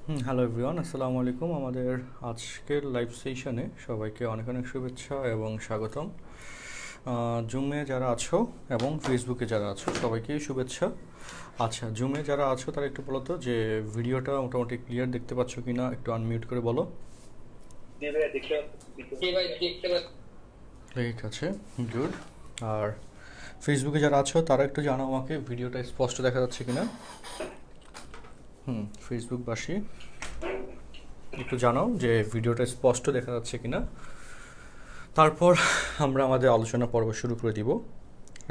Hello everyone, আসসালামু আলাইকুম। আমাদের আজকের লাইভ সেশনে সবাইকে অনেক অনেক শুভেচ্ছা এবং স্বাগতম। জুমে যারা আছো এবং ফেসবুকে যারা আছো সবাইকেই শুভেচ্ছা। আচ্ছা, জুমে যারা আছো তারা একটু বলো তো যে ভিডিওটা মোটামুটি ক্লিয়ার দেখতে পাচ্ছ কি না, একটু আনমিউট করে বলো। ঠিক আছে, গুড। আর ফেসবুকে যারা আছো তারা একটু জানাও আমাকে ভিডিওটা স্পষ্ট দেখা যাচ্ছে কি না। ফেসবুকবাসী একটু জানাও যে ভিডিওটা স্পষ্ট দেখা যাচ্ছে কিনা। তারপর আমরা আমাদের আলোচনা পর্ব শুরু করে দিব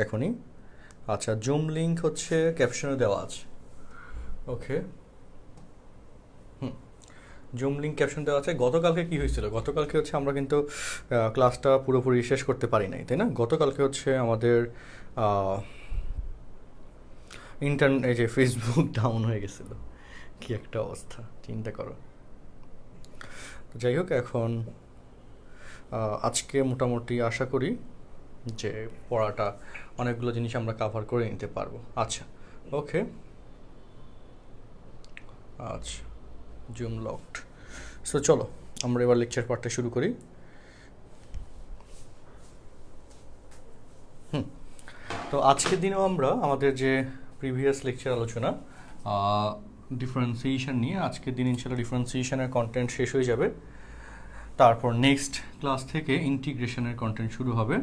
এখনই। আচ্ছা, জুম লিঙ্ক হচ্ছে ক্যাপশনে দেওয়া আছে। ওকে, জুম লিঙ্ক ক্যাপশন দেওয়া আছে। গতকালকে কি হয়েছিল? গতকালকে হচ্ছে আমরা কিন্তু ক্লাসটা পুরোপুরি শেষ করতে পারি নাই, তাই না? গতকালকে হচ্ছে আমাদের এই যে ফেসবুক ডাউন হয়ে গেছিলো। কি একটা অবস্থা, চিন্তা করো। যাই হোক, এখন আজকে মোটামুটি আশা করি যে পড়াটা অনেকগুলো জিনিস আমরা কাভার করে নিতে পারবো। আচ্ছা, ওকে, আচ্ছা, জুম লকড। সো চলো আমরা এবার লেকচার পার্টটা শুরু করি। তো আজকের দিনেও আমরা আমাদের যে প্রিভিয়াস লেকচার আলোচনা ডিফারেন্সিয়েশন নিয়ে, আজকের দিন ইনশাআল্লাহ ডিফারেন্সিয়েশনের কন্টেন্ট শেষ হয়ে যাবে। তারপর নেক্সট ক্লাস থেকে ইন্টিগ্রেশনের কন্টেন্ট শুরু হবে।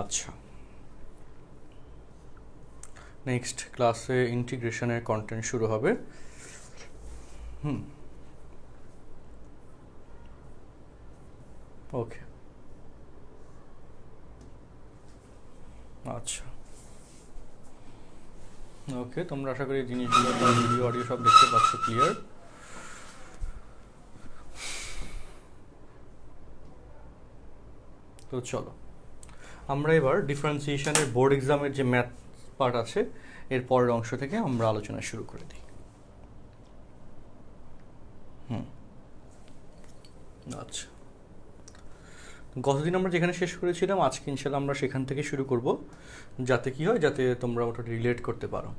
আচ্ছা, নেক্সট ক্লাসে ইন্টিগ্রেশনের কন্টেন্ট শুরু হবে। ওকে, আচ্ছা, ওকে, তোমরা আশা করি জিনিসগুলো ভিডিও অডিও সব দেখতে পাচ্ছ ক্লিয়ার। তো চলো আমরা এবার ডিফারেন্সিয়েশনের বোর্ড এক্সামের যে ম্যাথ পার্ট আছে এর পরের অংশ থেকে আমরা আলোচনা শুরু করে দিই। আচ্ছা, গতদিন আমরা যেখানে শেষ করেছিলাম আজকে ইনশাল্লাহ আমরা সেখান থেকে শুরু করব, যাতে কি হয়, যাতে তোমরা ওটা রিলেট করতে পারো।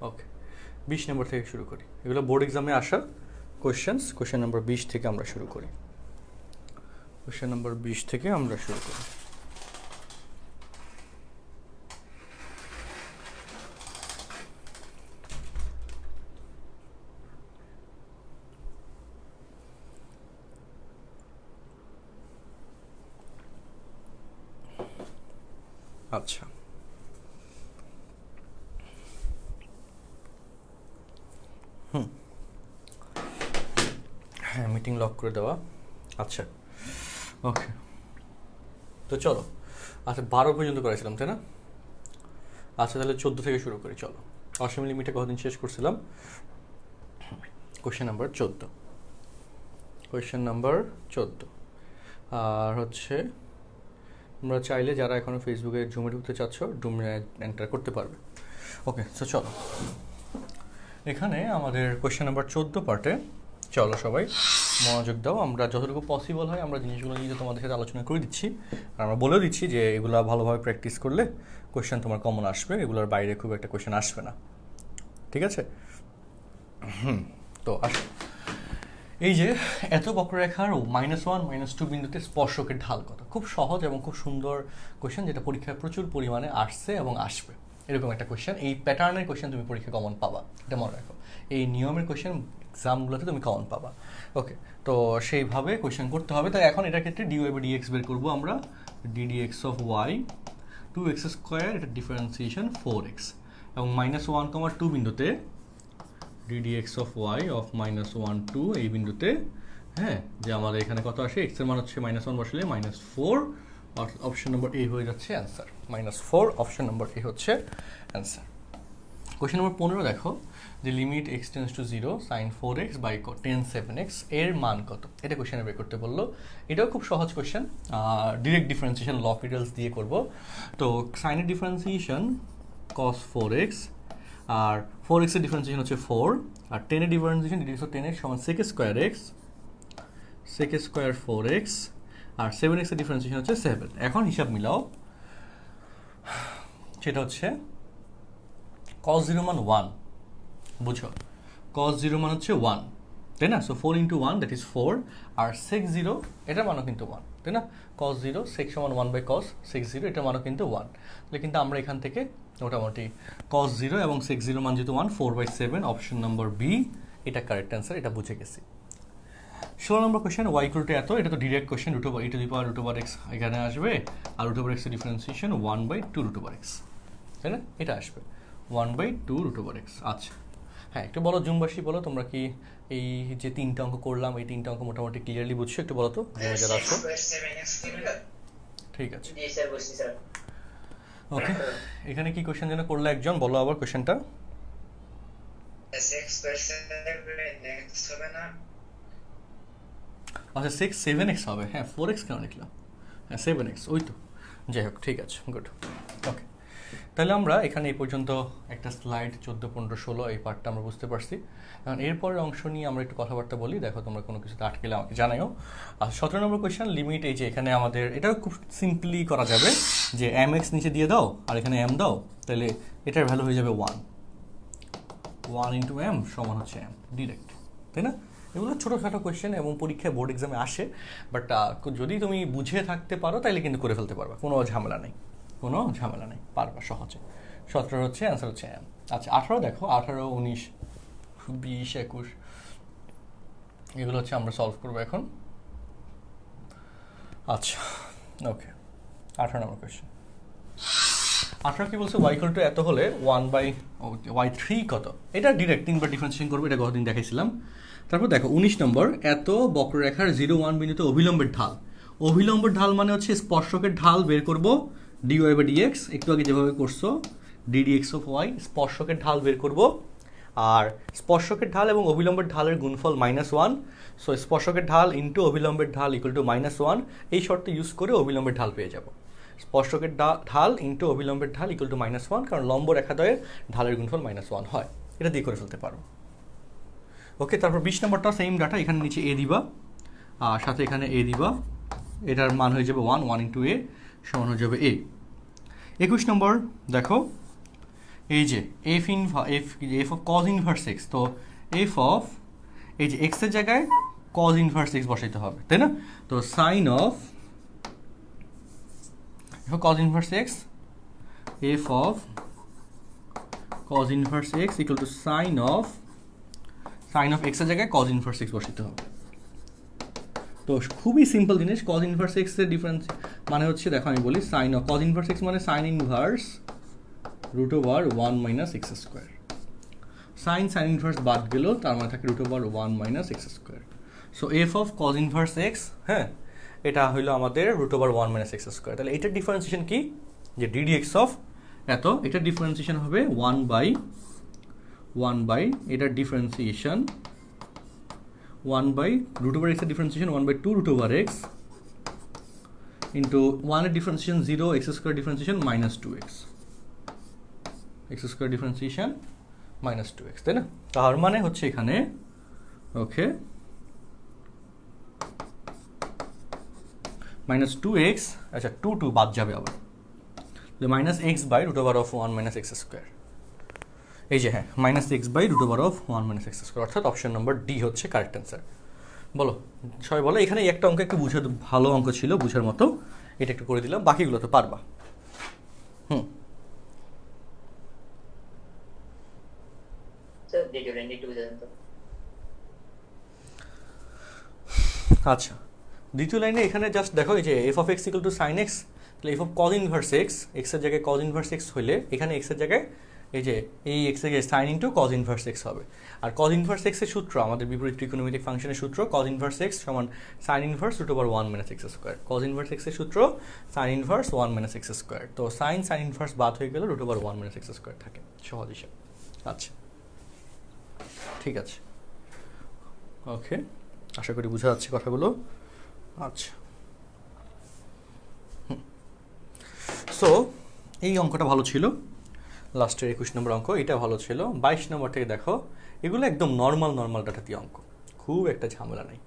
ওকে, 20 নম্বর থেকে শুরু করি। এগুলো বোর্ড এক্সামে আসা কোয়েশ্চেন্স। কোয়েশ্চেন নম্বর 20 থেকে আমরা শুরু করি। কোয়েশ্চেন নম্বর 20 থেকে আমরা শুরু করি। আচ্ছা, হ্যাঁ, মিটিং লক করে দেওয়া। আচ্ছা, ওকে, তো চলো। আচ্ছা, 12 পর্যন্ত করেছিলাম, তাই না? আচ্ছা, তাহলে 14 থেকে শুরু করি। চলো, অসীম লিমিটে কতদিন শেষ করছিলাম? Question number 14। Question number 14। আর হচ্ছে তোমরা চাইলে যারা এখনও ফেসবুকে জুমে ঢুকতে চাচ্ছ জুমে এন্টার করতে পারবে। ওকে, তো চলো এখানে আমাদের কোয়েশ্চেন নাম্বার 14 পার্টে চলো সবাই মনোযোগ দাও। আমরা যতটুকু পসিবল হয় আমরা জিনিসগুলো নিয়ে তোমাদের সাথে আলোচনা করে দিচ্ছি, আর আমরা বলেও দিচ্ছি যে এগুলো ভালোভাবে প্র্যাকটিস করলে কোয়েশ্চেন তোমার কমন আসবে, এগুলোর বাইরে খুব একটা কোয়েশ্চেন আসবে না। ঠিক আছে? তো আসো, এই যে এত বক্ররেখার -1 -2 বিন্দুতে স্পর্শকের ঢাল কত? খুব সহজ এবং খুব সুন্দর কোয়েশ্চেন, যেটা পরীক্ষায় প্রচুর পরিমাণে আসছে এবং আসবে। এরকম একটা কোয়েশ্চেন, এই প্যাটার্নের কোয়েশ্চেন তুমি পরীক্ষায় কমন পাবা, এটা মনে রাখো। এই নিয়মের কোয়েশ্চেন এক্সামগুলোতে তুমি কমন পাবা। ওকে, তো সেইভাবে কোয়েশ্চেন করতে হবে। তাই এখন এটার ক্ষেত্রে dy/dx বের করবো আমরা। ddx অফ y 2x², এটা ডিফারেন্সিয়েশন 4x, এবং -1, 2 বিন্দুতে ddx অফ y অফ -1, 2 এই বিন্দুতে, হ্যাঁ, যে আমাদের এখানে কত আসে, x এর মান হচ্ছে -1 বসলে -4, অপশন নম্বর এ হয়ে যাচ্ছে অ্যান্সার। -4, অপশন নম্বর এ হচ্ছে অ্যান্সার। কোয়েশ্চেন নম্বর 15 দেখো, যে limit x tends to 0 sin 4x by tan 7x এর মান কত? এটা কোয়েশ্চেনে বের করতে বললো। এটাও খুব সহজ question, direct differentiation law of riddles দিয়ে করব। তো সাইনের ডিফারেন্সিয়েশন cos 4x, আর 4x এর ডিফারেন্সিয়েশন হচ্ছে 4, আর 10 এর ডিফারেন্সিয়েশন ddx অফ 10x সমান sec² x 4x, আর 7x এর ডিফারেন্সিয়েশন হচ্ছে 7। এখন হিসাব মিলাও, সেটা হচ্ছে cos 0 মান 1, বুঝো cos 0 মানে হচ্ছে 1, তাই না? সো 4 ইন্টু 1 দ্যাট ইজ 4, আর sec 0 এটার মানও কিন্তু 1, তাই না? cos 0 sec সমান 1 বাই cos sec 0 এটার মানও কিন্তু 1, তাহলে কিন্তু আমরা এখান থেকে মোটামুটি cos 0 এবং sec 0 মান যেহেতু 1, 4/7 অপশন নম্বর বি এটা কারেক্ট অ্যান্সার, এটা বুঝে গেছি। 16 number question y equal to এত, এটা তো direct question, root over e to the power root over x এখানে আসবে, আর রুট ওভার x এর ডিফারেন্সিয়েশন 1/2 রুট ওভার x, তাই না? এটা আসবে 1/2 রুট ওভার x। আচ্ছা হ্যাঁ, একটু বলো জুমবাসী, বলো তোমরা কি এই যে 3টা অঙ্ক করলাম, এই 3টা অঙ্ক মোটামুটি ক্লিয়ারলি বুঝছো? একটু বলো তো যারা আছো। ঠিক আছে, ওকে। এখানে কি কোয়েশ্চেন যেন করলে একজন, বলো আবার কোয়েশ্চেনটা। আচ্ছা 6 7x হবে, হ্যাঁ 4x কেন লিখলাম, হ্যাঁ 7x, ওই তো, যাই হোক ঠিক আছে, গুড। ওকে, তাহলে আমরা এখানে এই পর্যন্ত একটা স্লাইড 14 15 16 এই পার্টটা আমরা বুঝতে পারছি। এখন এরপরের অংশ নিয়ে আমরা একটু কথাবার্তা বলি, দেখো তোমরা কোনো কিছুতে আটকেলে আমাকে জানাও। আর 17 নম্বর কোয়েশ্চেন লিমিট, এই যে এখানে আমাদের এটাও খুব সিম্পলি করা যাবে যে mx নিচে দিয়ে দাও আর এখানে m দাও, তাহলে এটার ভ্যালু হয়ে যাবে 1 ইন্টু m সমান হচ্ছে m ডিরেক্ট, তাই না? এগুলো ছোটোখাটো কোয়েশ্চেন এবং পরীক্ষায় বোর্ড এক্সামে আসে, বাট যদি তুমি বুঝে থাকতে পারো তাহলে কিন্তু করে ফেলতে পারবা, কোনো ঝামেলা নেই, কোনো ঝামেলা নেই, পারবা সহজে। 17 হচ্ছে অ্যান্সার হচ্ছে এম। আচ্ছা 18 দেখো, 18 19 20 21 এগুলো হচ্ছে আমরা সলভ করবো এখন। আচ্ছা ওকে, 18 নম্বর কোয়েশ্চেন। 18 কি বলছে, y ইকুয়াল টু এত হলে 1/y3 কত, এটা ডিরেক্ট 3বার ডিফারেন্সিয়েশন করবো, এটা গতদিন দেখাইছিলাম। তারপর দেখো 19 নম্বর, এত বক্ররেখার 0 1 বিন্দুতে অভিলম্বের ঢাল, অভিলম্বের ঢাল মানে হচ্ছে স্পর্শকের ঢাল বের করব dy বাই dx, একটু আগে যেভাবে করছো ddx অফ y, স্পর্শকের ঢাল বের করব, আর স্পর্শকের ঢাল এবং অভিলম্বের ঢালের গুণফল -1, সো স্পর্শকের ঢাল ইন্টু অভিলম্বের ঢাল ইকুয়াল টু -1, এই শর্তে ইউজ করে অভিলম্বের ঢাল পেয়ে যাব। স্পর্শকের ঢাল ইন্টু অভিলম্বের ঢাল ইকুয়াল টু -1, কারণ লম্ব রেখাদ্বয়ের ঢালের গুণফল -1 হয়, এটা দিয়ে করে ফেলতে পারো। ওকে, তারপর 20 নম্বরটা সেম ডাটা, এখানে নিচে এ দিবা আর সাথে এখানে এ দিবা, এটার মান হয়ে যাবে 1 ইন্টু এ সমান হয়ে যাবে এ। 21 নম্বর দেখো, এই যে f of cos inverse x, তো এফ অফ এই যে এক্স এর জায়গায় কজ ইনভার্স এক্স বসাইতে হবে, তাই না? তো sine of cos inverse x, f of cos inverse x equal to sine of x এর জায়গায় কজ ইনভার্স এক্স বসাইতে হবে। তো খুবই সিম্পল জিনিস, কজ ইনভার্স এক্স এর ডিফারেন্স মানে হচ্ছে, দেখো আমি বলি sine of cos inverse x মানে sine inverse root over 1 minus x square, sine inverse বাদ গেল, তার মানে থাকে root over 1 minus x square. So f of cos inverse x, হ্যাঁ এটা হইলো আমাদের root over 1 minus x square. তাহলে এটার ডিফারেন্সিয়েশন কি, যে ডিডিএক্স অফ এত, এটার ডিফারেন্সিয়েশন হবে 1 বাই এটার ডিফারেন্সিয়েশন 1 বাই রুট ওভার এক্সের differentiation 1/2 root over x into 1 এর differentiation 0, x square differentiation -2x, x square differentiation -2x, তাই না? তার মানে হচ্ছে এখানে ওকে -2x, আচ্ছা 2 বাদ যাবে আবার, -x by root over of 1 minus x square, এই যে হ্যাঁ -x by root over of 1 minus x square, অর্থাৎ অপশন নম্বর ডি হচ্ছে কারেক্ট অ্যান্সার। বলো সবাই বলো, এখানে একটা অঙ্ক একটু বুঝে, ভালো অঙ্ক ছিল বুঝার মতো, এটা একটু করে দিলাম, বাকিগুলো তো পারবা। আচ্ছা দ্বিতীয় লাইনে এখানে জাস্ট দেখো, এই যে f of x equal to sine x, তাহলে f of cos inverse x, এক্সের জায়গায় কজ ইনভার্স এক্স হইলে এখানে এক্সের জায়গায় এই যে এই এক্সের জায়গায় sign into cos inverse x হবে। আর কজ ইনভার্স এক্সের সূত্র, আমাদের বিপরীত ত্রিকোণমিতিক ফাংশনের সূত্র, কজ ইনভার্স এক্স সমান sine inverse root over 1 minus x square, cos inverse এক্সের সূত্র sine inverse 1 minus x square, তো সাইন ইনভার্স বাদ হয়ে গেল, root over 1 minus x square থাকে, সহজ হিসাব। আচ্ছা ঠিক আছে, ওকে, আশা করি বোঝা যাচ্ছে কথাগুলো। আচ্ছা সো এই অঙ্কটা ভালো ছিল, লাস্টের 21 নম্বর অঙ্ক, এটা ভালো ছিল। 22 নম্বর থেকে দেখো, এগুলো একদম নর্মাল ডাটা দিয়ে অঙ্ক, খুব একটা ঝামেলা নেই।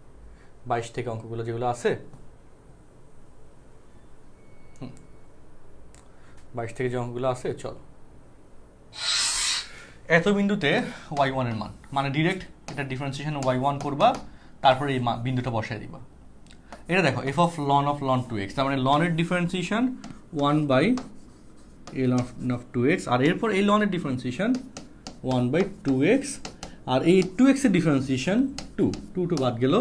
22 থেকে অঙ্কগুলো যেগুলো আছে, 22 থেকে যে অঙ্কগুলো আছে, চলো এত বিন্দুতে y1 এর মান, মানে ডিরেক্ট এটা ডিফারেন্সিয়েশন y1 করবা, তারপরে এই বিন্দুটা বসায় দিবা। এটা দেখো f অফ ln 2x, তার মানে ln এর ডিফারেন্সিয়েশন 1/ln of 2x, আর এরপর এই ln এর ডিফারেন্সিয়েশন 1/2x, আর এই 2x এর ডিফারেন্সিয়েশন 2 বাদ গেল,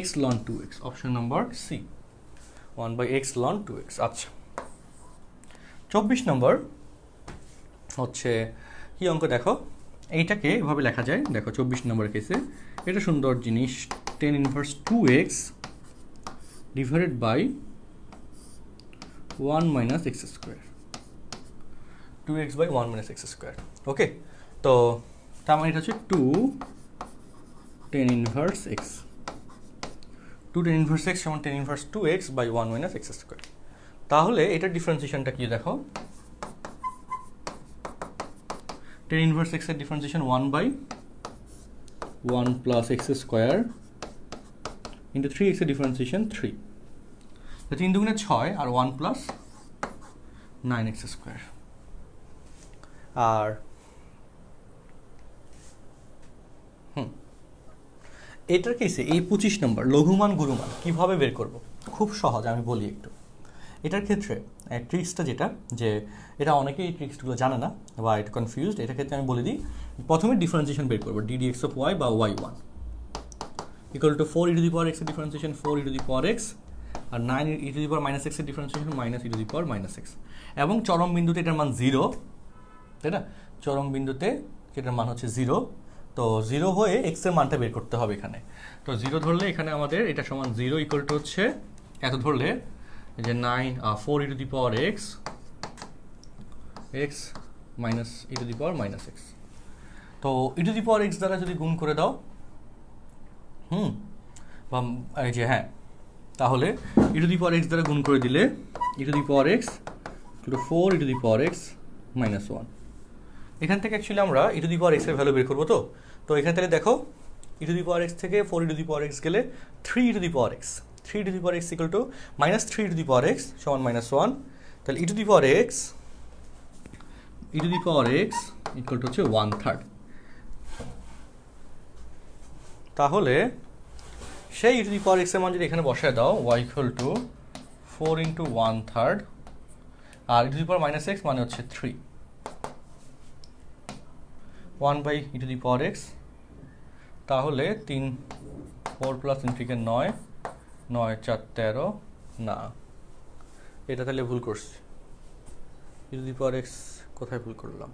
x ln 2x, option number C, 1/x ln 2x। আচ্ছা 24 নম্বর হচ্ছে কি অঙ্ক দেখো, এইটাকে এভাবে লেখা যায়, দেখো 24 নম্বরের কেসে এটা সুন্দর জিনিস, tan inverse 2x divided by 1 minus x square, 2x by 1 minus x square. Okay, তো তার মানে এটা হচ্ছে 2 tan inverse x, 2 tan inverse x সমান tan inverse 2x by 1 minus x square. তাহলে এটার ডিফারেন্সিয়েশনটা কি দেখো, tan ইনভার্স x এর differentiation 1/1 plus x square into 3x এর ডিফারেন্সিয়েশন 3, তো 3 দুগুণে 6 আর 1 প্লাস 9x স্কোয়ার। আর এটার কেসে এই 25 নম্বর লঘুমান গুরুমান কিভাবে বের করব, খুব সহজ, আমি বলি একটু। এটার ক্ষেত্রে ট্রিক্সটা যেটা, যে এটা অনেকেই এই ট্রিক্সগুলো জানে না বা এটা কনফিউজড, এটার ক্ষেত্রে আমি বলে দিই, প্রথমে ডিফারেন্সিয়েশন বের করবো, ddx অফ y বা y1 equal to 4 e to the power x এর differentiation 4 e to the power x, আর 9 e to the power minus x এর differentiation minus e to the power minus x, এবং চরম বিন্দুতে এটার মান 0, তাই না? চরম বিন্দুতে যেটার মান হচ্ছে 0, তো 0 হয়ে x এর মানটা বের করতে হবে এখানে। তো 0 ধরলে এখানে আমাদের এটা সমান 0 ইকুয়াল টু হচ্ছে এত ধরলে যে 4 e to the power x minus e to the power minus x, তো e to the power x দ্বারা যদি গুণ করে দাও, বা এই যে হ্যাঁ, তাহলে e to the power x দ্বারা গুণ করে দিলে e to the power x equal to 4 e to the power x minus 1। এখান থেকে অ্যাকচুয়ালি আমরা e to the power x এর ভ্যালু বের করবো, তো এখান থেকে দেখো e to the power x থেকে 4 e to the power x গেলে 3 e to the power x, 3 e to the power x equal two minus 3 e to the power x সমান মাইনাস 1, তাহলে e to the power x equal to হচ্ছে 1/3। তাহলে সেই e to the power x এর মান যদি এখানে বসায় দাও, y ইকুয়াল টু 4 ইন্টু 1/3, আর e to the power minus x মানে হচ্ছে 3, 1 by e to the power x, তাহলে 4 প্লাস 3 থেকে 9, 9 4 13, না এটা তাহলে ভুল করছি, e to the power x কোথায় ভুল করলাম?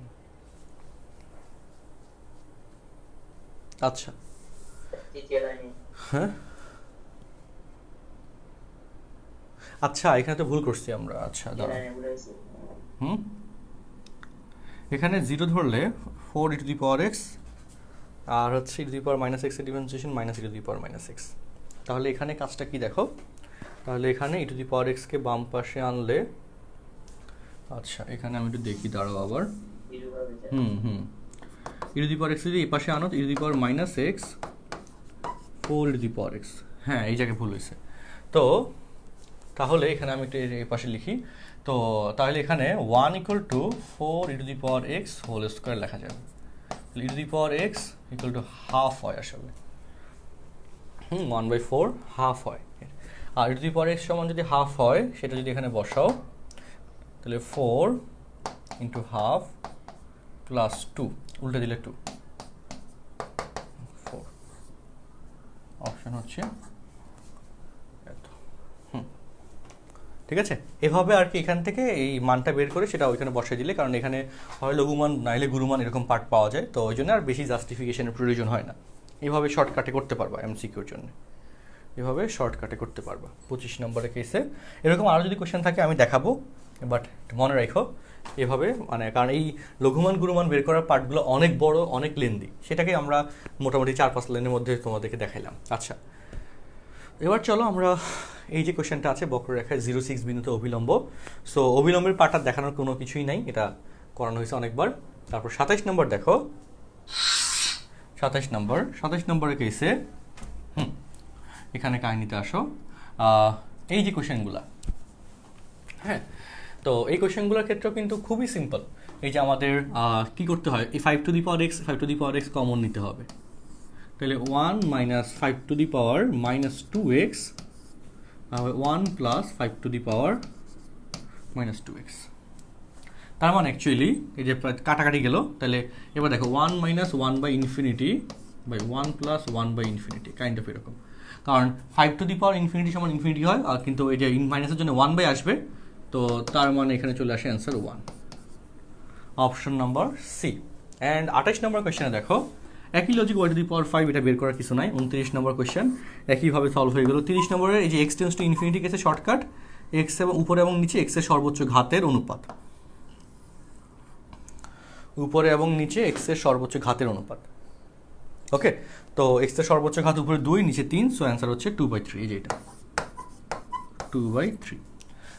আচ্ছা হ্যাঁ, আচ্ছা এখানে তো ভুল করছি আমরা। আচ্ছা দাঁড়াও, এখানে 0 ধরলে 4 e to the power x, আর হচ্ছে e to the power minus x এর differentiation minus e to the power minus x। তাহলে এখানে কাজটা কি দেখো, তাহলে এখানে e to the power x কে বাম পাশে আনলে, আচ্ছা এখানে আমি একটু দেখি, দাঁড়াও আবার, e to the power x যদি এই পাশে আনো, e to the power minus x 4 e to the power x, হ্যাঁ এই জায়গায় ভুল হয়েছে। তো তাহলে এখানে আমি একটু এই পাশে লিখি, তো তাহলে এখানে 1 equal to 4 e to the power x whole square লেখা যাবে, e to the power x equal to half হয় আসলে, 1/4 হাফ হয়, আর e to the power x সমান যদি হাফ হয়, সেটা যদি এখানে বসাও, তাহলে 4 ইন্টু হাফ প্লাস 2, উল্টে দিলে 2, 4, অপশন হচ্ছে এত। ঠিক আছে, এভাবে আর কি এখান থেকে এই মানটা বের করে সেটা ওইখানে বসিয়ে দিলে, কারণ এখানে হয় লঘুমান নাইলে গুরুমান এরকম পার্ট পাওয়া যায়, তো ওই জন্য আর বেশি জাস্টিফিকেশনের প্রয়োজন হয় না, এইভাবে শর্টকাটে করতে পারবা এমসিকিউর জন্য, এভাবে শর্টকাটে করতে পারবা 25 নম্বরের কেসে। এরকম আরও যদি কোয়েশ্চেন থাকে আমি দেখাবো, বাট মনে রাখো এভাবে, মানে কারণ এই লঘুমান গুরুমান বের করার পার্টগুলো অনেক বড়, অনেক লেন্দি, সেটাকে আমরা মোটামুটি 4-5 লাইনের মধ্যে তোমাদেরকে দেখাইলাম। আচ্ছা এবার চলো আমরা এই যে কোয়েশ্চেনটা আছে, বক্ররেখায় 0,6 বিন্দুতে অভিলম্ব, সো অভিলম্বের পার্টটা দেখানোর কোনো কিছুই নাই, এটা করানো হয়েছে অনেকবার। তারপর 27 নম্বর দেখো, 27 নম্বরের কেসে এখানে কাহিনীতে আসো, এই যে কোয়েশ্চেনগুলা, হ্যাঁ তো এই কোয়েশ্চেনগুলোর ক্ষেত্রেও কিন্তু খুবই সিম্পল। এই যে আমাদের কি করতে হয়, এই 5 to the power x 5 to the power x common নিতে হবে, তাহলে 1 minus 5 to the power minus 2x 1 plus 5 to the power minus 2x। তার মানে অ্যাকচুয়ালি এই যে কাটাকাটি গেল, তাহলে এবার দেখো 1 minus 1 by infinity by 1 plus 1 by infinity, kind of এরকম। কারণ 5 টু দি পাওয়ার ইনফিনিটি সমান ইনফিনিটি হয়, আর কিন্তু এই যে মাইনাসের জন্য 1 বাই আসবে, তো তার মানে এখানে চলে আসে answer 1, option number C. And 28 number কোয়েশ্চেনে দেখো একই logic y to the power 5, এটা বের করার কিছু নাই। 29 নম্বর কোয়েশ্চেন একইভাবে সলভ হয়ে গেল। 30 নম্বরের এই যে এক্স টেন্স টু ইনফিনিটি কেসে শর্টকাট, এক্স এবং উপরে এবং নিচে এক্সের সর্বোচ্চ ঘাতের অনুপাত, উপরে এবং নিচে এক্সের সর্বোচ্চ ঘাতের অনুপাত। ওকে, তো এক্সের সর্বোচ্চ ঘাত উপরে 2, নিচে 3, সো অ্যান্সার হচ্ছে 2/3। এই যে এটা 2/3।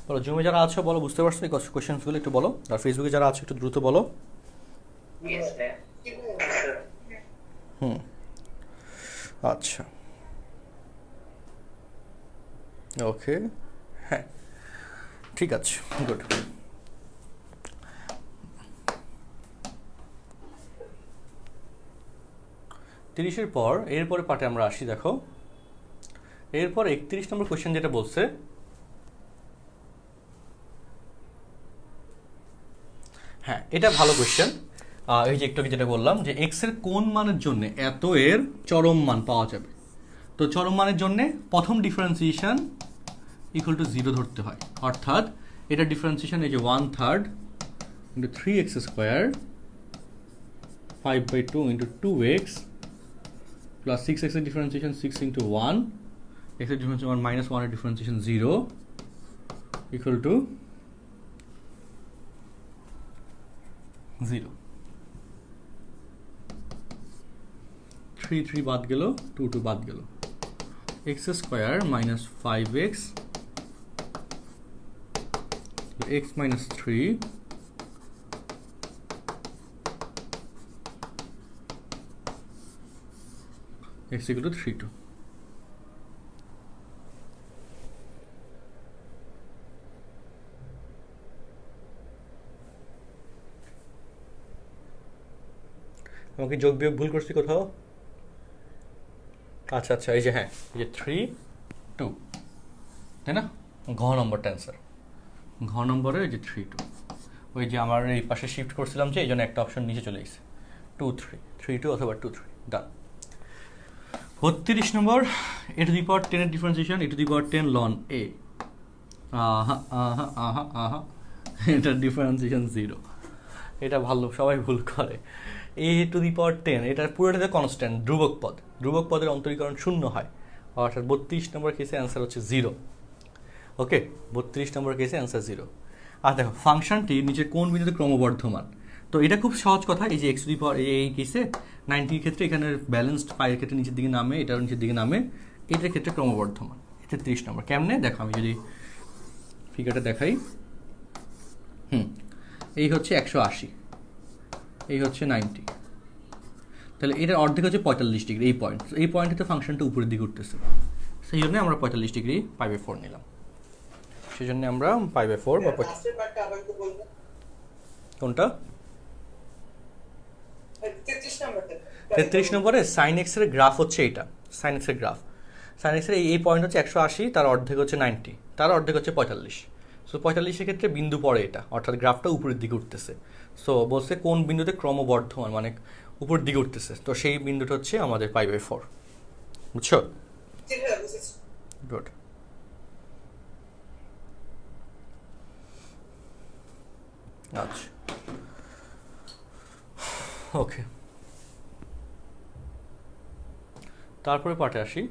বলো জুমে যারা আছো বলো বুঝতে পারছো এই কোয়েশ্চেনগুলো একটু বলো, আর ফেসবুকে যারা আছো একটু দ্রুত বলো। আচ্ছা ওকে, হ্যাঁ ঠিক আছে, গুড। তিরিশের পর এরপরে পার্টে আমরা আসি। দেখো এরপর 31 নম্বর কোয়েশ্চেন যেটা বলছে, হ্যাঁ এটা ভালো কোয়েশ্চেন। এই যে একটু যেটা বললাম যে এক্স এর কোন মানের জন্য এত এর চরম মান পাওয়া যাবে, তো চরম মানের জন্য প্রথম ডিফারেন্সিয়েশন ইকুয়াল টু 0 ধরতে হয়, অর্থাৎ এটা ডিফারেন্সিয়েশন এই যে 1/3 into 3x square 5/2 into 2x plus 6x এর ডিফারেন্সিয়েশন 6 ইন্টু 1, x এর ডিফারেন্সিয়েশন 1 মাইনাস 1 এর ডিফারেন্সিয়েশন 0 ইকুয়াল টু 0। 3 3 বাদ গেল, 2 2 বাদ গেল, x square minus 5x x minus 3 x equal to 3 2। আমাকে যোগ বিয়োগ ভুল করছি কোথাও? আচ্ছা আচ্ছা, এই যে হ্যাঁ এই যে 3 2, তাই না? ঘ নম্বরটা অ্যান্সার, ঘ নম্বরে এই যে 3 2, ওই যে আমার এই পাশে শিফট করছিলাম যে এই জন্য একটা অপশন নিচে চলে গেছে, 2 3 3 2 অথবা 2 3, ডান। 32 নম্বর এ টু দি পাওয়ার 10 এর differentiation a to the power 10 ln a, এটার ডিফারেন্সিয়েশন 0, এটা ভালো সবাই ভুল করে। এ টু দি পাওয়ার 10 এটার পুরোটাতে কনস্ট্যান্ট ধ্রুবক পদ, ধ্রুবক পদের অন্তরীকরণ 0 হয়, অর্থাৎ 32 নম্বর কেসে অ্যান্সার হচ্ছে 0। ওকে, 32 নম্বর কেসে অ্যান্সার 0। আর দেখো ফাংশনটি নিচে কোন বিন্দুতে ক্রমবর্ধমান, তো এটা খুব সহজ কথা। এই যে এক্স টু দি পাওয়ার এই কেসে 90 ক্ষেত্রে এখানে ব্যালেন্সড পায়ের ক্ষেত্রে নিচের দিকে নামে, এটারও নিচের দিকে নামে, এটার ক্ষেত্রে ক্রমবর্ধমান। 33 নম্বর কেমনে দেখো, আমি যদি ফিগারটা দেখাই, এই হচ্ছে 180, এই হচ্ছে 90, তাহলে এটার অর্ধেক হচ্ছে 45 ডিগ্রি। এই পয়েন্ট, এই পয়েন্টে ফাংশনটা উপরের দিকে উঠতেছে, সেই জন্য আমরা 45 ডিগ্রি 5/4 নিলাম, সেই জন্য আমরা 5/4 বা কোনটা 33 নম্বরে সাইন এক্স এর গ্রাফ হচ্ছে এইটা, সাইন এক্স এর গ্রাফ, সাইন এক্স এর এই পয়েন্ট হচ্ছে 180, তার অর্ধেক হচ্ছে 90, তার অর্ধেক হচ্ছে 45, সো 45 এর ক্ষেত্রে বিন্দু পড়ে এটা, অর্থাৎ গ্রাফটা উপরের দিকে উঠতেছে। সো বলছে কোন বিন্দুতে ক্রমবর্ধমান মানে উপরের দিকে উঠতেছে, তো সেই বিন্দুটা হচ্ছে আমাদের 5/4, বুঝছো? গুড। আচ্ছা ওকে, তারপরে পার্টে আসি।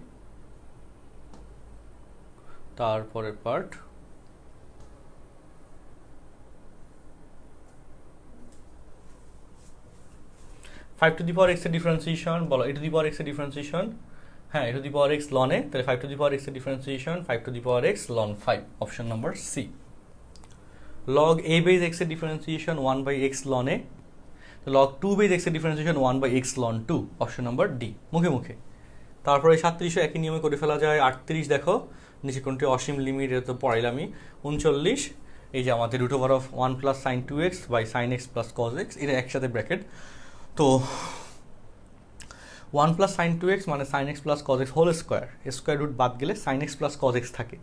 তারপরে part 5 to the power x এর ডিফারেন্সিয়েশন, বলো a to the power x এর ডিফারেন্সিয়েশন, হ্যাঁ a to the power x ln a, তাহলে 5 টু দি পাওয়ার এক্স এর differentiation 5 to the power x ln 5, option number C. Log a base x এর differentiation 1/x ln a, log 2 base x এর differentiation 1/x ln 2, option number D, মুখে মুখে। তারপরে 37 একই নিয়মে করে ফেলা যায়। 38 দেখো নিচে কোনটি অসীম লিমিট, এটা তো পড়াইলামই। 39 এই যে আমাদের root over of 1 plus sine 2x by sine x plus cos x, এটা একসাথে ব্র্যাকেট। তো 1 প্লাস সাইন 2x মানে sine x plus cos x whole square, square root বাদ গেলে sine x plus cos x থাকে,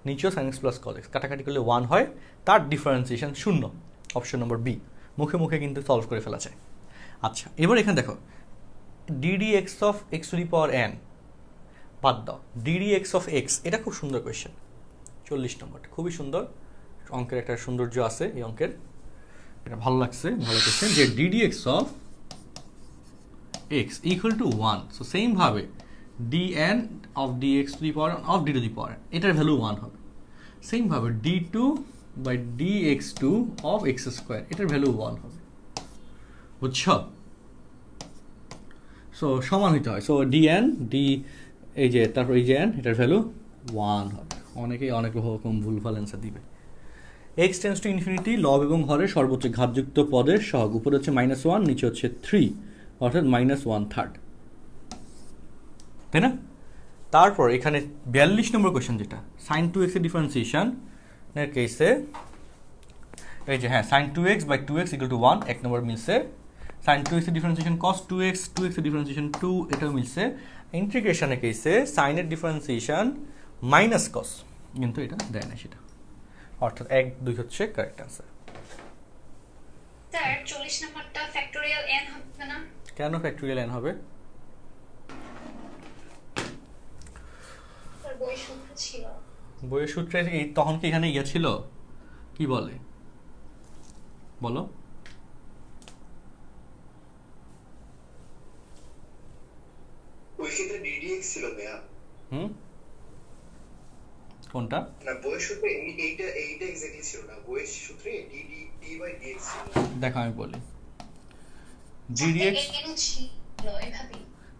নিচেও sine x plus cos x, কাটাকাটি করলে 1 হয়, তার ডিফারেন্সিয়েশন 0, অপশন নম্বর বি। মুখে মুখে কিন্তু সলভ করে ফেলা যায়। আচ্ছা, এবার এখানে দেখো DD x of x two the power N বাদ দাও, ডিডি এক্স অফ এক্স, এটা খুব সুন্দর কোয়েশ্চেন, 40 নম্বর, খুবই সুন্দর অঙ্কের একটা সৌন্দর্য আছে এই অঙ্কের, এটা ভালো লাগছে, ভালো কোয়েশ্চেন, যে d d x of x equal to 1, so same ভাবে dn of dx to the power of d to the power, এটার ভ্যালু 1 হবে। সেম ভাবে d2 by dx2 of x square, এটার ভ্যালু 1 হবে, বুঝছো? সো সমান হইতে হয়, সো dn ডি এই যে তারপর এই যে n, এটার ভ্যালু 1 হবে। অনেকেই অনেক রকম ভুলভাল অ্যান্সার দিবে। x টেন্স টু ইনফিনিটি, লব এবং হরের সর্বোচ্চ ঘাতযুক্ত পদের সহগ, উপরে হচ্ছে -1, নিচে হচ্ছে 3, অর্থাৎ -1/3, তাই না? তারপর এখানে 42 নম্বর কোয়েশ্চেন, যেটা সাইন 2x এর ডিফারেন্সিয়েশন এর কেসে, এই যে হ্যাঁ sign 2x by 2x equal to 1, এক নম্বর মিলছে। সাইন 2x এর ডিফারেন্সিয়েশন cos 2x, 2x এর ডিফারেন্সিয়েশন 2, এটাও মিলছে। ইন্টিগ্রেশনের কেসে সাইনের ডিফারেন্সিয়েশন মাইনাস কস, কিন্তু এটা দেয় না সেটা, অর্থাৎ 1, 2 হচ্ছে কারেক্ট অ্যান্সার। স্যার 40 নম্বরটা ফ্যাক্টোরিয়াল n হবে না? কেন ফ্যাক্টোরিয়াল n হবে? স্যার বই সূত্র ছিল। বইয়ের সূত্রে তখন কি এখানে ইয়ে ছিল, কি বলে বলো? ওই ক্ষেত্রে ddx ছিল ভাইয়া। কোনটা? না বইয়ের সূত্রে এইটা এক্স্যাক্টলি ছিল না, বইয়ের সূত্রে d বাই dx ছিল। দেখো আমি বলি ddx,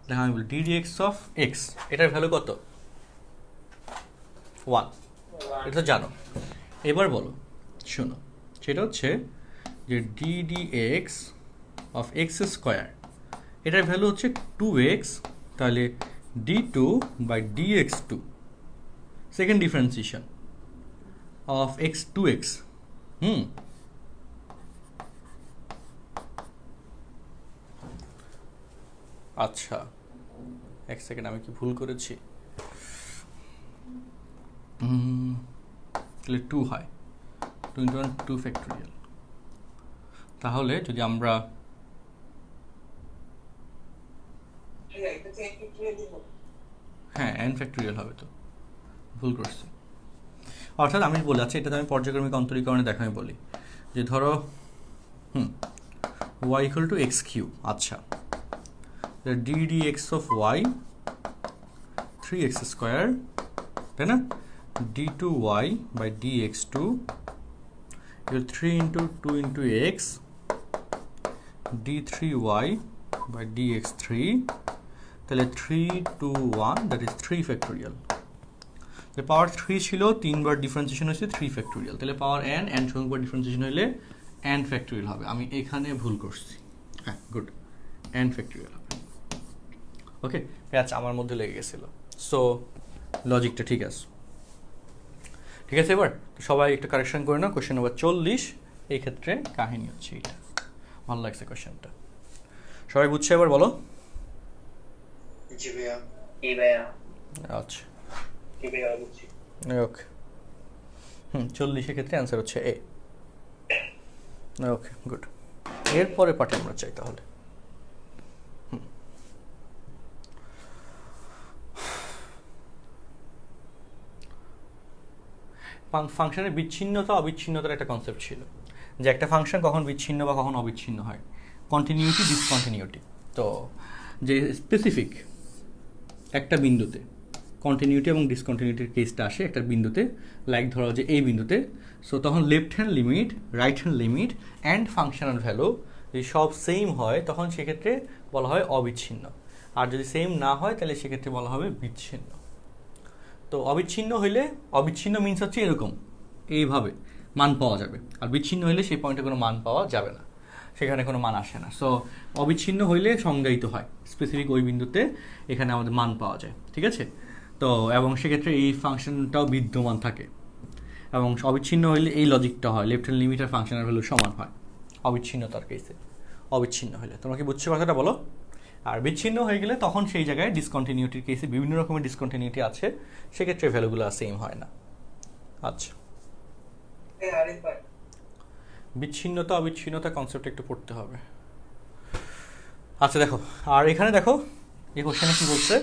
দেখো আমি বলি ddx অফ x, এটার ভ্যালু কত? 1, এটা তো জানো। এবার বলো, শোনো, সেটা হচ্ছে যে ddx অফ এক্স স্কোয়ার, এটার ভ্যালু হচ্ছে 2x, তাহলে d2 by dx2, second differentiation of x 2x। আচ্ছা, এক সেকেন্ড, আমি কি ভুল করেছি? তাহলে 2 হয়, 2 ইন্টু 1 2 ফ্যাক্টোরিয়াল। তাহলে যদি আমরা হ্যাঁ n ফ্যাক্টোরিয়াল হবে, তো ভুল করছি। অর্থাৎ আমি বলে আছি, এটাতে আমি পর্যায়ক্রমিক অন্তরীকরণে দেখা, আমি বলি যে ধরো y equal to x cube, আচ্ছা ddx অফ y 3x স্কোয়ার, তাই না, d2y by dx2 3 into 2 into x d3y by dx3, তাহলে 3 2 1, দ্যাট ইজ 3 ফ্যাক্টোরিয়াল। পাওয়ার 3 ছিল, 3 বার ডিফারেন্সিয়েশন হয়েছে 3 ফ্যাক্টোরিয়াল, তাহলে পাওয়ার n সংখ্যক ডিফারেন্সিয়েশন হলে n ফ্যাক্টোরিয়াল হবে। আমি এখানে ভুল করছি, হ্যাঁ গুড, n ফ্যাক্টোরিয়াল হবে। ওকে, প্যাচ আমার মধ্যে লেগে গেছিল, সো লজিকটা ঠিক আছে, ঠিক আছে। এবার সবাই একটু কারেকশন করে নাও, কোয়েশ্চেন নাম্বার 40, এই ক্ষেত্রে কাহিনী হচ্ছে এটা, ভালো লাগছে কোয়েশ্চেনটা, সবাই বুঝছে? এবার বলো। জি ভাইয়া। এই ভাইয়া। আচ্ছা, এই ভাইয়া বুঝছি। ওকে, 40 ক্ষেত্রে অ্যান্সার হচ্ছে এ। ওকে, গুড। এরপরে পার্টে আমরা চাই তাহলে ফাংশনের বিচ্ছিন্নতা অবিচ্ছিন্নতার একটা কনসেপ্ট ছিল, যে একটা ফাংশন কখন বিচ্ছিন্ন বা কখন অবিচ্ছিন্ন হয়, কন্টিনিউটি ডিসকন্টিনিউটি। তো যে স্পেসিফিক একটা বিন্দুতে কন্টিনিউটি এবং ডিসকন্টিনিউটির কেসটা আসে একটা বিন্দুতে, লাইক ধরো যে এই বিন্দুতে, সো তখন left hand limit, right hand limit and functional value যদি সব সেম হয় তখন সেক্ষেত্রে বলা হয় অবিচ্ছিন্ন, আর যদি সেম না হয় তাহলে সেক্ষেত্রে বলা হবে বিচ্ছিন্ন। তো অবিচ্ছিন্ন হইলে, অবিচ্ছিন্ন মিনস হচ্ছে এরকম, এইভাবে মান পাওয়া যাবে, আর বিচ্ছিন্ন হইলে সেই পয়েন্টে কোনো মান পাওয়া যাবে না, সেখানে কোনো মান আসে না। সো অবিচ্ছিন্ন হইলে সংজ্ঞায়িত হয় স্পেসিফিক ওই বিন্দুতে, এখানে আমাদের মান পাওয়া যায়, ঠিক আছে। তো এবং সেক্ষেত্রে এই ফাংশনটাও বিদ্যমান থাকে। এবং অবিচ্ছিন্ন হইলে এই লজিকটা হয়, লেফট হ্যান্ড লিমিট আর ফাংশনের ভ্যালু সমান হয় অবিচ্ছিন্নতার কেসে। অবিচ্ছিন্ন হলে তোমরা কি বুঝছো কথাটা বলো? আর বিচ্ছিন্ন হয়ে গেলে তখন সেই জায়গায় ডিসকন্টিনিউটির কেসে বিভিন্ন রকমের ডিসকন্টিনিউটি আছে, সেক্ষেত্রে ভ্যালুগুলো সেম হয় না। আচ্ছা, বিচ্ছিন্নতা অবিচ্ছিন্নতা কনসেপ্ট একটু পড়তে হবে। আচ্ছা দেখো, আর এখানে দেখো এই কোশ্চেনে কি বলছে,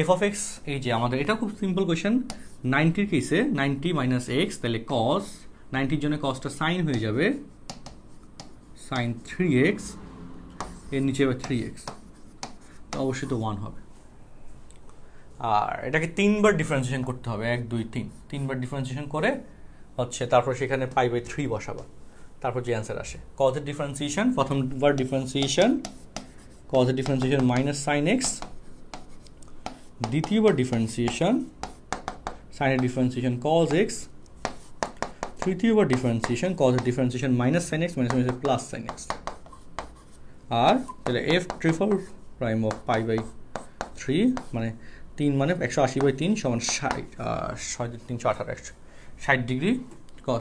এফ অফ এক্স, এই যে আমাদের এটা খুব সিম্পল কোশ্চেন, 90-র কেসে 90 মাইনাস এক্স, তাহলে কস 90-র জন্য কসটা সাইন হয়ে যাবে সাইন 3x, এর নিচে হবে 3x, তো অবশ্যই তো 1 হবে। আর এটাকে 3 বার ডিফারেন্সিয়েশন করতে হবে, 1 2 3, 3 বার ডিফারেন্সিয়েশন করে হচ্ছে তারপর সেখানে π/3 বসাবা, তারপর যে অ্যান্সার আসে। কজের ডিফারেন্সিয়েশন, প্রথমবার ডিফারেন্সিয়েশন কজের ডিফারেন্সিয়েশন মাইনাস সাইন এক্স, দ্বিতীয়বার ডিফারেন্সিয়েশন সাইনের ডিফারেন্সিয়েশন কজ এক্স, তৃতীয়বার ডিফারেন্সিয়েশন কজের differentiation minus sine x minus minus plus sine x. আর তাহলে এফ ট্রিপল প্রাইম অফ π/3 মানে 3 মানে 180/3 সমান 60, 318 60 ডিগ্রি,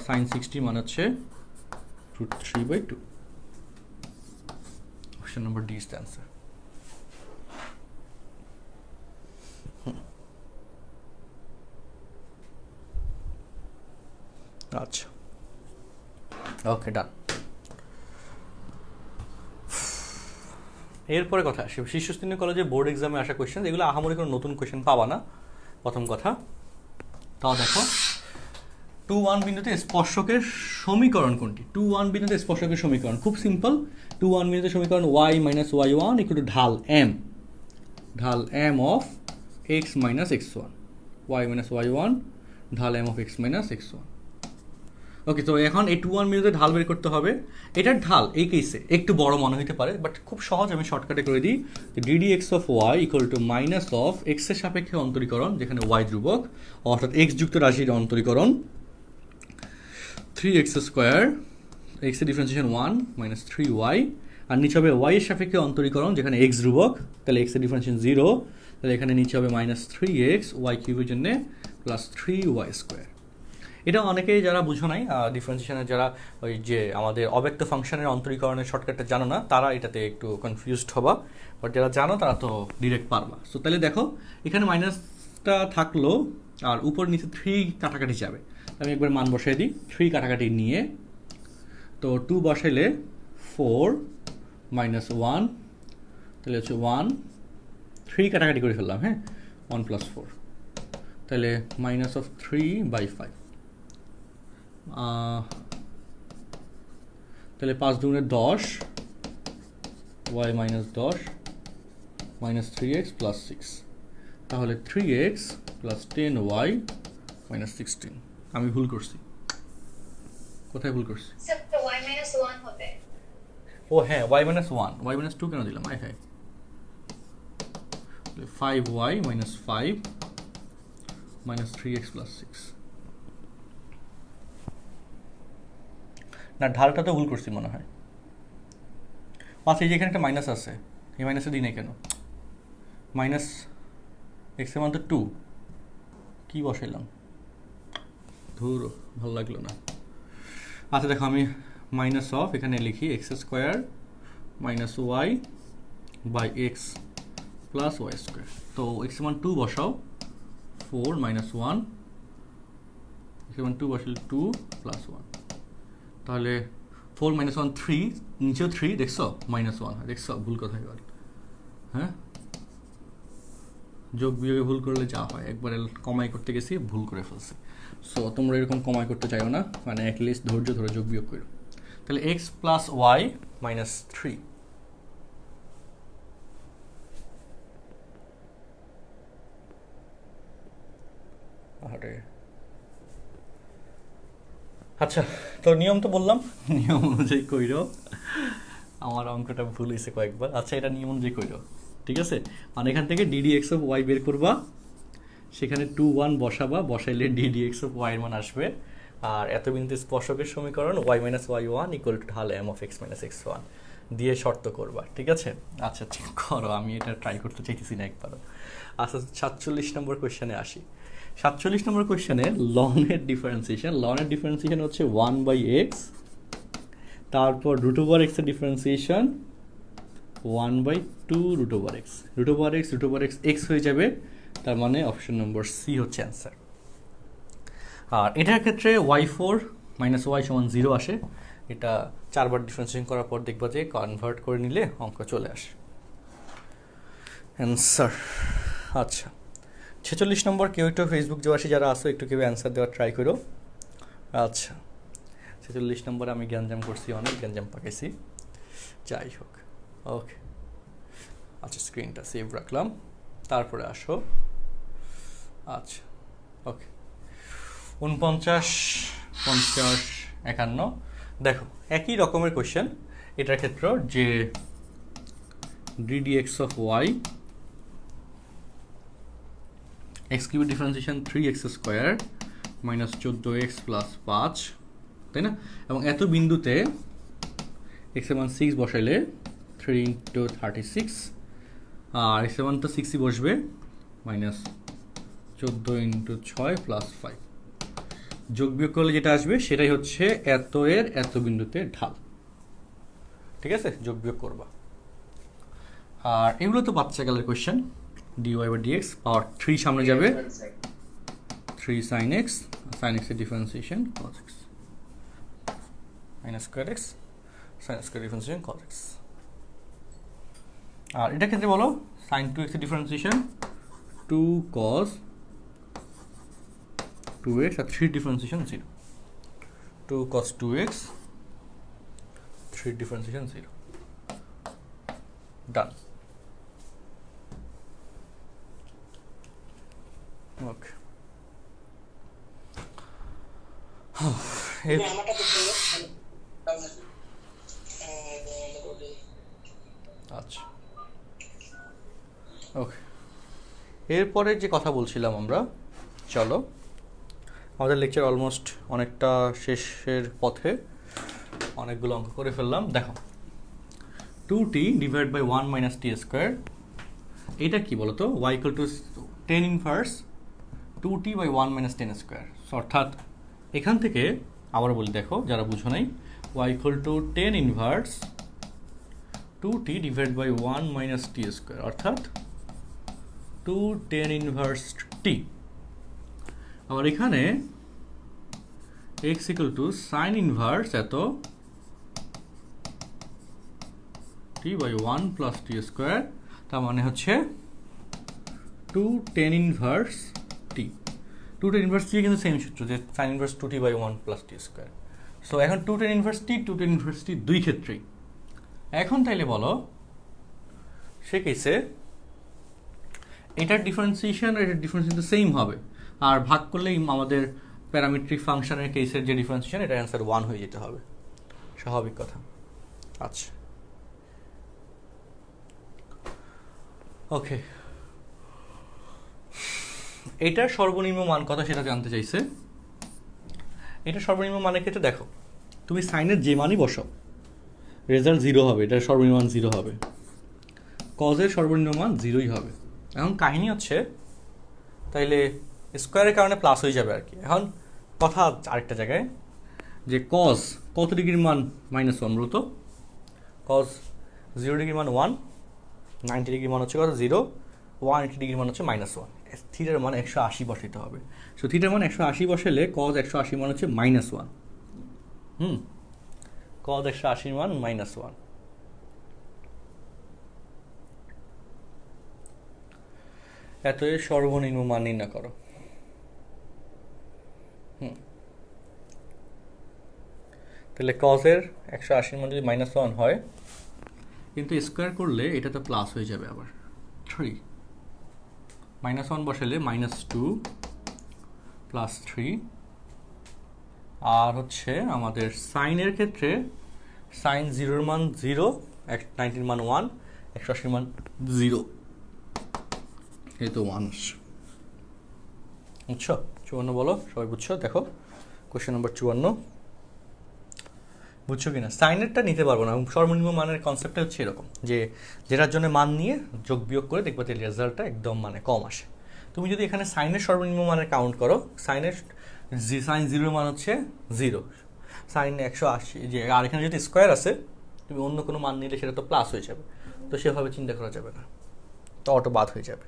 সাইন 60 মানে হচ্ছে √3/2। Option number D is the answer. আচ্ছা, ওকে, ডান। এরপরে কথা আসে শীর্ষস্থানীয় কলেজে বোর্ড এক্সামে আসা কোয়েশ্চেন, এগুলো আহামরি কোনো নতুন কোয়েশ্চেন পাবা না। প্রথম কথা, তাও দেখো 2-1 বিন্দুতে স্পর্শকের সমীকরণ কোনটি? 2-1 বিন্দুতে স্পর্শকের সমীকরণ খুব সিম্পল। 2-1 বিন্দুতে সমীকরণ y minus y1 equal to ঢাল m, ঢাল m of x minus x1, y minus y1 ঢাল m of x minus x1। ওকে, তো এখন এই 2-1 বিন্দুতে ঢাল বের করতে হবে। এটার ঢাল এই কেসে একটু বড় মনে হতে পারে, বাট খুব সহজ, আমি শর্টকাটে করে দিই। ddx of y equal two minus of x এর সাপেক্ষে অন্তরীকরণ, যেখানে y ধ্রুবক, অর্থাৎ x যুক্ত রাশির অন্তরীকরণ 3x স্কোয়ার, x এর ডিফারেন্সিয়েশন 1 মাইনাস 3y, আর নিচে হবে y এর সাপেক্ষে অন্তরীকরণ, যেখানে x ধ্রুবক, তাহলে x এর ডিফারেন্সিয়েশন 0, তাহলে এখানে নিচে হবে মাইনাস 3x y কিউবের জন্য প্লাস 3y স্কোয়ার। এটা অনেকেই যারা বুঝো নাই ডিফারেন্সিয়েশনের, যারা ওই যে আমাদের অব্যক্ত ফাংশনের অন্তরীকরণের শর্টকাটটা জানো না, তারা এটাতে একটু কনফিউজড হবা, বাট যারা জানো তারা তো ডিরেক্ট পারবা। সো তাহলে দেখো এখানে মাইনাসটা থাকলো আর উপর নিচে 3 কাটাকাটি যাবে, আমি একবার মান বসাই দিই। 3 কাটাকাটি নিয়ে তো 2 বসাইলে 4 মাইনাস 1, তাহলে হচ্ছে 1, 3 কাটাকাটি করে ফেললাম, হ্যাঁ, 1 প্লাস 4, তাহলে মাইনাস অফ 3/5, তাহলে 5 দুগুণে 10, y minus 10 minus 3x plus 6, তাহলে 3x প্লাস 10y মাইনাস 16। আমি ভুল করছি, কোথায় ভুল করছি? স্যার y minus 1 হবে। ও হ্যাঁ, y minus 1, y minus 2 কেন দিলাম? হ্যাঁ, 5y minus 5 minus 3x plus 6। না, ঢালটা তো ভুল করছি মনে হয়। আচ্ছা, এই যে এখানে একটা মাইনাস আছে, এই মাইনাসে দিই নাই কেন? মাইনাস এক্স এর মান তো 2, কী বসাইলাম? ধুর, ভালো লাগলো না। আচ্ছা দেখো, আমি মাইনাস অফ এখানে লিখি x square minus y by x plus y square. তো এক্স এর মান 2 বসাও, 4 মাইনাস 1, এক্স এর মান 2 বসালে 2 প্লাস 1, তাহলে 4 মাইনাস 1 3, নিচেও 3, দেখছো মাইনাস 1 হয়, দেখছো ভুল কোথায় গেল? হ্যাঁ, যোগ বিয়োগে ভুল করলে যা হয়, একবারে কমাই করতে গেছি ভুল করে ফেলছি। সো তোমরা এরকম কমাই করতে চাইও না, মানে অ্যাটলিস্ট ধৈর্য ধরে যোগ বিয়োগ করো। তাহলে এক্স প্লাস ওয়াই মাইনাস 3, আরে আচ্ছা, তো নিয়ম তো বললাম, নিয়ম অনুযায়ী কইরো। আমার অঙ্কটা ভুল হয়েছে কয়েকবার। আচ্ছা, এটা নিয়ম অনুযায়ী কইরো, ঠিক আছে? মানে এখান থেকে ডিডি এক্স অফ ওয়াই বের করবা, সেখানে 2 1 বসাবা, বসাইলে ডিডি এক্স অফ ওয়াই এর মান আসবে। আর এত বিন্দু স্পর্শকের সমীকরণ y minus y one equal to ঢাল m of x minus x one দিয়ে শর্ত করবা, ঠিক আছে? আচ্ছা ঠিক করো, আমি এটা ট্রাই করতে চাইতেছি না একবারও। আচ্ছা, 47 নম্বর কোয়েশ্চেনে আসি। 47 নম্বর কোয়েশ্চেনে লনের ডিফারেন্সিয়েশন হচ্ছে 1/x, তারপর √x এর ডিফারেন্সিয়েশন 1/2 √x x হয়ে যাবে, তার মানে অপশন নম্বর সি হচ্ছে অ্যান্সার। আর এটার ক্ষেত্রে y4 - y = 0 আসে, এটা 4বার ডিফারেন্সিয়েশন করার পর দেখবা যে কনভার্ট করে নিলে অঙ্ক চলে আসে অ্যান্সার। আচ্ছা 46 নম্বর, কেউ একটু ফেসবুক জোয়াসী যারা আসো একটু কেউ অ্যান্সার দেওয়ার ট্রাই করো। আচ্ছা 46 নম্বরে আমি গ্যাঞ্জাম করছি, অনেক গ্যাঞ্জাম পাকাইছি, যাই হোক ওকে। আচ্ছা স্ক্রিনটা সেভ রাখলাম, তারপরে আসো। আচ্ছা ওকে 49, 50, 51 দেখো একই রকমের কোয়েশ্চেন এটার ক্ষেত্রে, যে ddx of y x cube differentiation 3x² - 14x + 5, তাই না? এবং এত বিন্দুতে x এর মান 6 বসাইলে 3 × 36, আর x এর মান তো 6ই বসবে, -14 × 6 + 5, যোগ বিয়োগ করলে যেটা আসবে সেটাই হচ্ছে এত এর এত বিন্দুতে ঢাল। ঠিক আছে, যোগ বিয়োগ করবা। আর এগুলো তো বাচ্চা কালের কোয়েশ্চেন, dy/dx পাওয়ার 3 সামনে যাবে, 3 sin x এর differentiation cos x -square x sin square differentiation cos x। আর এটা ক্ষেত্রে বলো sin 2x এর ডিফারেন্সিয়েশন 2 cos 2x আর 3 ডিফারেন্সিয়েশন 0, 2 cos 2x 3 ডিফারেন্সিয়েশন 0, ডান। ওকে আচ্ছা ওকে, এরপরে যে কথা বলছিলাম আমরা, চলো আমাদের লেকচার অলমোস্ট অনেকটা শেষের পথে, অনেকগুলো অঙ্ক করে ফেললাম। দেখো 2t / 1 - t², এটা কি বলতো, y = tan inverse 2t/1 - tan², অর্থাৎ এখান থেকে আবার বলি, দেখো যারা বুঝো নাই, y = tan inverse 2t / 1 - t², অর্থাৎ 2 tan ইনভার্স t। আবার এখানে x = sin ইনভার্স এত t/1 + t², তার মানে হচ্ছে 2 tan inverse t। 2 tan inverse t কিন্তু সেম সূত্র, যে sin inverse 2t/1 + t²। So এখন 2 tan inverse t 2 tan inverse t দুই ক্ষেত্রেই। এখন তাইলে বলো সে কেসে এটার ডিফারেন্সিয়েশন আর এটার ডিফারেন্সিয়েশন সেম হবে, আর ভাগ করলেই আমাদের প্যারামেট্রিক ফাংশনের কেসের যে ডিফারেন্সিয়েশন, এটা অ্যান্সার 1 হয়ে যেতে হবে, স্বাভাবিক কথা। আচ্ছা ওকে, এটার সর্বনিম্ন মান কত সেটা জানতে চাইছে। এটা সর্বনিম্ন মানের ক্ষেত্রে দেখো তুমি সাইনের যে মানই বসাও রেজাল্ট 0 হবে, এটার সর্বনিম্ন মান 0 হবে, কজের সর্বনিম্ন মান 0ই হবে। এখন কাহিনী হচ্ছে তাইলে স্কোয়ারের কারণে প্লাস হয়ে যাবে আর কি। এখন কথা আরেকটা জায়গায়, যে কজ কত ডিগ্রির মান -1, মূলত কজ 0 ডিগ্রির মান 1, 90 ডিগ্রির মান হচ্ছে কত 0, 180 ডিগ্রির মান হচ্ছে -1, থিটার মান 180 বসাইতে হবে। সো থিটার মান 180 বসালে কজ 180 মান হচ্ছে -1, কজ 180 মান -1। এত এর সর্বনিম্ন মান নির্ণয় করো। তাহলে কজের 180 মান যদি -1 হয়, কিন্তু স্কোয়ার করলে এটা তো প্লাস হয়ে যাবে আবার 3, -1 বসালে -2 + 3, আর হচ্ছে আমাদের সাইনের ক্ষেত্রে সাইন 0-র মান 0, 90-র মান 1, 180-র মান 0, এই তো 1 আসছে। বুঝছো? 54 বলো, সবাই বুঝছো? দেখো কোয়েশ্চেন নম্বর 54, বুঝছো কিনা? সাইনেরটা নিতে পারবো না, সর্বনিম্ন মানের কনসেপ্টটা হচ্ছে এরকম, যে যেটার জন্য মান নিয়ে যোগ বিয়োগ করে দেখবো যে রেজাল্টটা একদম মানে কম আসে। তুমি যদি এখানে সাইনের সর্বনিম্ন মানের কাউন্ট করো, সাইনের সাইন 0 মান হচ্ছে 0, সাইন 180 যে, আর এখানে যদি স্কোয়ার আছে তুমি অন্য কোনো মান নিলে সেটা তো প্লাস হয়ে যাবে, তো সেভাবে চিন্তা করা যাবে না, তো অটো বাদ হয়ে যাবে,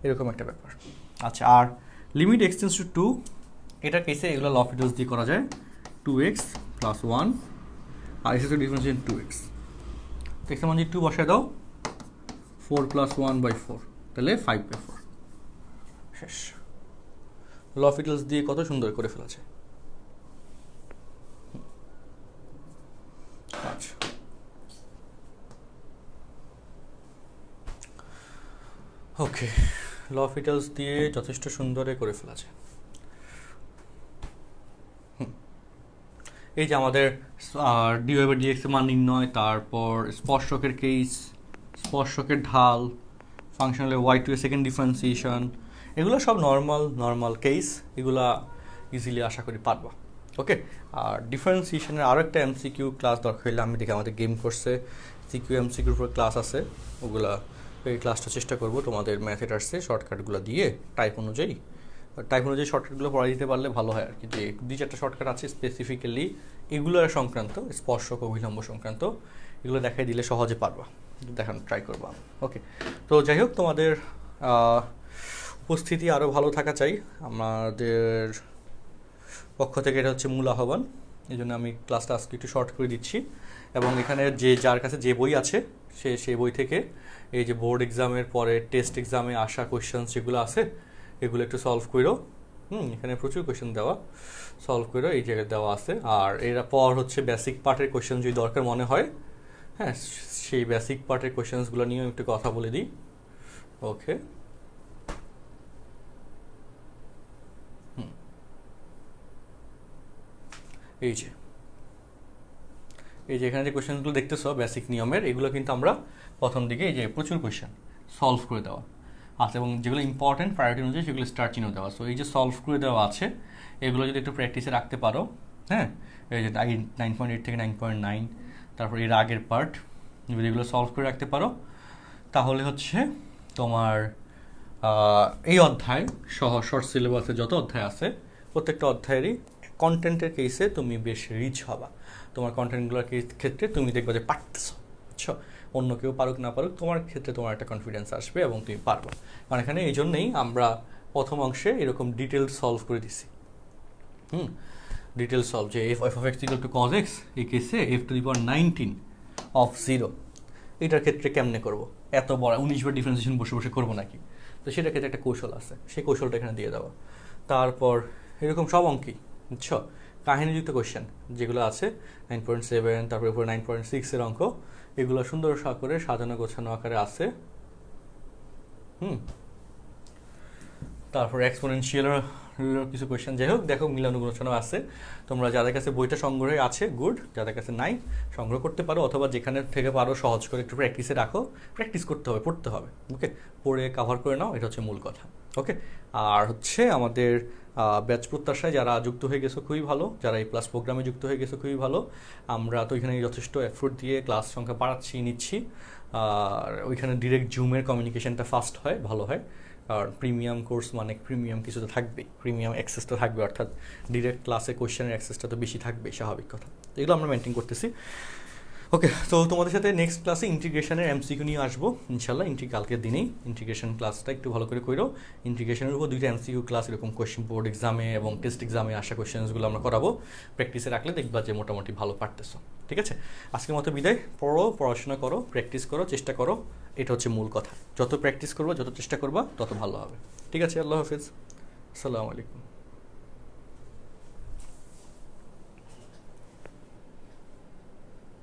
এরকম একটা ব্যাপার। আচ্ছা, আর লিমিট এক্স টেন্ডস টু 2, এটার কেসে এগুলো লফিডলস দিয়ে করা যায়, 2x + 1 আর এসে ডিফারেন্সিয়েশন 2x, তো এক্স মান 2 বসায় দাও, 4 + 1/4, তাহলে 5/4, শেষ। লফিডলস দিয়ে কত সুন্দর করে ফেলেছে। আচ্ছা, ওকে, লফিডলস দিয়ে যথেষ্ট সুন্দরে করে ফেলেছে। এই যে আমাদের dy/dx এর মান নির্ণয়, তারপর স্পর্শকের কেস, স্পর্শকের ঢাল, ফাংশনাল y2 এর সেকেন্ড ডিফারেন্সিয়েশন, এগুলো সব নর্মাল কেস, এগুলা ইজিলি আশা করি পারবা। ওকে, আর ডিফারেন্সিয়েশনের আরও একটা এমসিকিউ ক্লাস দরকার হলে আমি দেখি আমাদের গেম কোর্সে সিকিউ এমসিকিউর উপর ক্লাস আছে, ওগুলা এই ক্লাসটা চেষ্টা করবো তোমাদের ম্যাথেটার্সে শর্টকাটগুলো দিয়ে টাইপ অনুযায়ী শর্টকাটগুলো পড়া দিতে পারলে ভালো হয় আর কি। যে 2-4টা শর্টকাট আছে স্পেসিফিক্যালি এগুলোর সংক্রান্ত, স্পর্শক অভিলম্ব সংক্রান্ত, এগুলো দেখাই দিলে সহজে পারবা, দেখানো ট্রাই করবো আমি। ওকে, তো যাই হোক, তোমাদের উপস্থিতি আরও ভালো থাকা চাই আমাদের পক্ষ থেকে, এটা হচ্ছে মূল আহ্বান। এই জন্য আমি ক্লাসটা আজকে একটু শর্ট করে দিচ্ছি, এবং এখানে যার কাছে যে বই আছে সে বই থেকে এই যে বোর্ড এক্সামের পরে টেস্ট এক্সামে আসা কোয়েশ্চেন যেগুলো আছে এগুলো একটু সলভ করো। এখানে প্রচুর কোয়েশ্চেন দেওয়া, সলভ করো, এই জায়গায় দেওয়া আছে। আর এরা পর হচ্ছে বেসিক পার্টের কোয়েশ্চেন যদি দরকার মনে হয়, হ্যাঁ, সেই বেসিক পার্টের কোয়েশ্চেন্সগুলো নিয়েও একটু কথা বলে দিই। ওকে, এই যে এখানে যে কোয়েশ্চেনগুলো দেখতেছো বেসিক নিয়মের, এগুলো কিন্তু আমরা প্রথম দিকে এই যে প্রচুর কোয়েশ্চেন সলভ করে দেওয়া আছে, এবং যেগুলো ইম্পর্টেন্ট প্রায়োরিটি অনুযায়ী সেগুলো স্টার চিহ্ন দেওয়া। সো এই যে সলভ করে দেওয়া আছে এগুলো যদি একটু প্র্যাকটিসে রাখতে পারো, হ্যাঁ, এই যে 9.8 থেকে 9.9, তারপর এর আগের পার্ট যদি এগুলো সলভ করে রাখতে পারো, তাহলে হচ্ছে তোমার এই অধ্যায় সহ শর্ট সিলেবাসে যত অধ্যায় আছে প্রত্যেকটা অধ্যায়েরই কন্টেন্টের কেসে তুমি বেশ রিচ হবা। তোমার কন্টেন্টগুলোর ক্ষেত্রে তুমি দেখবা যে পারতেছো, বুঝছো, অন্য কেউ পারুক না পারুক তোমার ক্ষেত্রে তোমার একটা কনফিডেন্স আসবে এবং তুমি পারবা। কারণ এখানে এই জন্যেই আমরা প্রথম অংশে এরকম ডিটেল সলভ করে দিছি। ডিটেল সলভ যে f(x = cos x) এই কেসে f⁻19 এটার ক্ষেত্রে কেমনে করব, এত বড় 19 বার ডিফারেন্সিয়েশন বসে বসে করবো নাকি, তো সেটার ক্ষেত্রে একটা কৌশল আছে, সেই কৌশলটা এখানে দিয়ে দেওয়া। তারপর এরকম সব অঙ্কই, বুঝছো, কাহিনীযুক্ত কোয়েশ্চেন যেগুলো আছে 9.7, তারপরে উপরে 9.6 এর অঙ্ক, এগুলো সুন্দর করে সাজানো গোছানো আকারে আছে। তারপর এক্সপোনেনশিয়ালের কিছু কোয়েশ্চেন, যাই হোক দেখো মিলানো গোছানো আছে। তোমরা যাদের কাছে বইটা সংগ্রহে আছে গুড, যাদের কাছে নাই সংগ্রহ করতে পারো, অথবা যেখানে থেকে পারো সহজ করে একটু প্র্যাকটিসে রাখো। প্র্যাকটিস করতে হবে, পড়তে হবে, ওকে, পড়ে কাভার করে নাও, এটা হচ্ছে মূল কথা। ওকে, আর হচ্ছে আমাদের ব্যাচ প্রত্যাশায় যারা যুক্ত হয়ে গেছো খুবই ভালো, যারা এই প্লাস প্রোগ্রামে যুক্ত হয়ে গেছো খুবই ভালো। আমরা তো এখানে যথেষ্ট এফোর্ট দিয়ে ক্লাস সংখ্যা বাড়াচ্ছি নিচ্ছি, আর ওইখানে ডিরেক্ট জুমের কমিউনিকেশনটা ফাস্ট হয়, ভালো হয়। আর প্রিমিয়াম কোর্স মানে প্রিমিয়াম কিছু তো থাকবেই, প্রিমিয়াম অ্যাক্সেসটা থাকবে, অর্থাৎ ডিরেক্ট ক্লাসে কোয়েশ্চেনের অ্যাক্সেসটা তো বেশি থাকবেই, স্বাভাবিক কথা। তো এগুলো আমরা মেনটেন করতেছি। ওকে, তো তোমাদের সাথে নেক্সট ক্লাসে ইন্টিগ্রেশনের এমসিকিউ নিয়ে আসবো ইনশাল্লাহ। কালকের দিনেই ইন্টিগ্রেশন ক্লাসটা একটু ভালো করে করো। ইন্টিগ্রেশনের উপর 2টা এমসিকিউ ক্লাস এরকম কোয়েশ্চেন বোর্ড এক্সামে এবং টেস্ট এক্সামে আসা কোয়েশ্চেন্সগুলো আমরা করাবো। প্র্যাকটিসে রাখলে দেখবা যে মোটামুটি ভালো পারতেছো। ঠিক আছে, আজকের মতো বিদায়। পড়াশোনা করো, প্র্যাকটিস করো, চেষ্টা করো, এটা হচ্ছে মূল কথা। যত প্র্যাকটিস করবা, যত চেষ্টা করবা, তত ভালো হবে। ঠিক আছে, আল্লাহ হাফিজ, আসসালামু আলাইকুম।